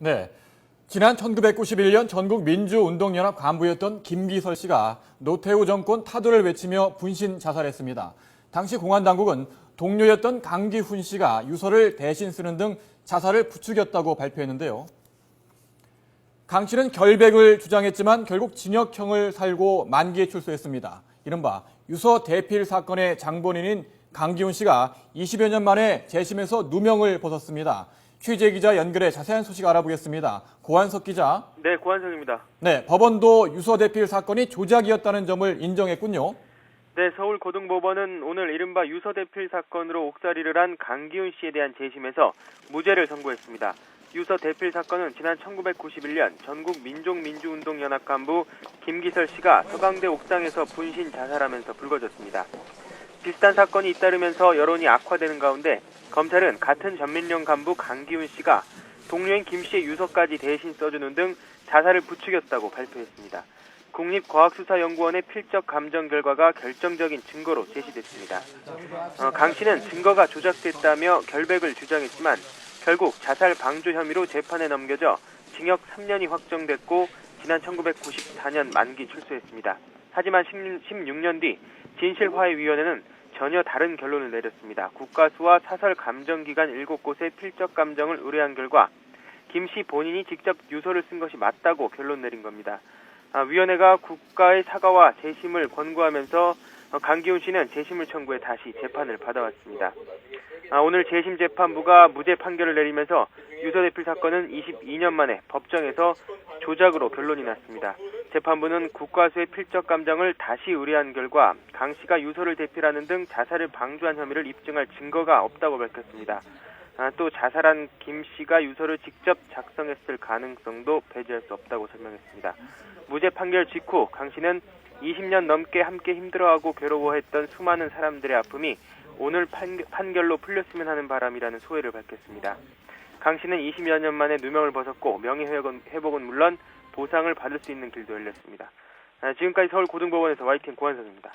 네. 지난 1991년 전국민주운동연합 간부였던 김기설 씨가 노태우 정권 타도를 외치며 분신 자살했습니다. 당시 공안당국은 동료였던 강기훈 씨가 유서를 대신 쓰는 등 자살을 부추겼다고 발표했는데요. 강 씨는 결백을 주장했지만 결국 징역형을 살고 만기에 출소했습니다. 이른바 유서 대필 사건의 장본인인 강기훈 씨가 20여 년 만에 재심에서 누명을 벗었습니다. 취재 기자 연결해 자세한 소식 알아보겠습니다. 고한석 기자. 네, 고한석입니다. 네, 법원도 유서 대필 사건이 조작이었다는 점을 인정했군요. 네, 서울고등법원은 오늘 이른바 유서 대필 사건으로 옥살이를 한 강기훈 씨에 대한 재심에서 무죄를 선고했습니다. 유서 대필 사건은 지난 1991년 전국민족민주운동연합 간부 김기설 씨가 서강대 옥상에서 분신 자살하면서 불거졌습니다. 비슷한 사건이 잇따르면서 여론이 악화되는 가운데 검찰은 같은 전민련 간부 강기훈 씨가 동료인 김 씨의 유서까지 대신 써주는 등 자살을 부추겼다고 발표했습니다. 국립과학수사연구원의 필적 감정 결과가 결정적인 증거로 제시됐습니다. 강 씨는 증거가 조작됐다며 결백을 주장했지만 결국 자살 방조 혐의로 재판에 넘겨져 징역 3년이 확정됐고 지난 1994년 만기 출소했습니다. 하지만 16년 뒤 진실화해위원회는 전혀 다른 결론을 내렸습니다. 국가수와 사설 감정기관 7곳의 필적 감정을 의뢰한 결과 김 씨 본인이 직접 유서를 쓴 것이 맞다고 결론 내린 겁니다. 위원회가 국가의 사과와 재심을 권고하면서 강기훈 씨는 재심을 청구해 다시 재판을 받아왔습니다. 오늘 재심 재판부가 무죄 판결을 내리면서 유서 대필 사건은 22년 만에 법정에서 조작으로 결론이 났습니다. 재판부는 국가수의 필적 감정을 다시 의뢰한 결과 강 씨가 유서를 대필하는 등 자살을 방조한 혐의를 입증할 증거가 없다고 밝혔습니다. 또 자살한 김 씨가 유서를 직접 작성했을 가능성도 배제할 수 없다고 설명했습니다. 무죄 판결 직후 강 씨는 20년 넘게 함께 힘들어하고 괴로워했던 수많은 사람들의 아픔이 오늘 판결로 풀렸으면 하는 바람이라는 소회를 밝혔습니다. 강 씨는 20여 년 만에 누명을 벗었고 명예회복은 물론 보상을 받을 수 있는 길도 열렸습니다. 지금까지 서울고등법원에서 YTN 고한석입니다.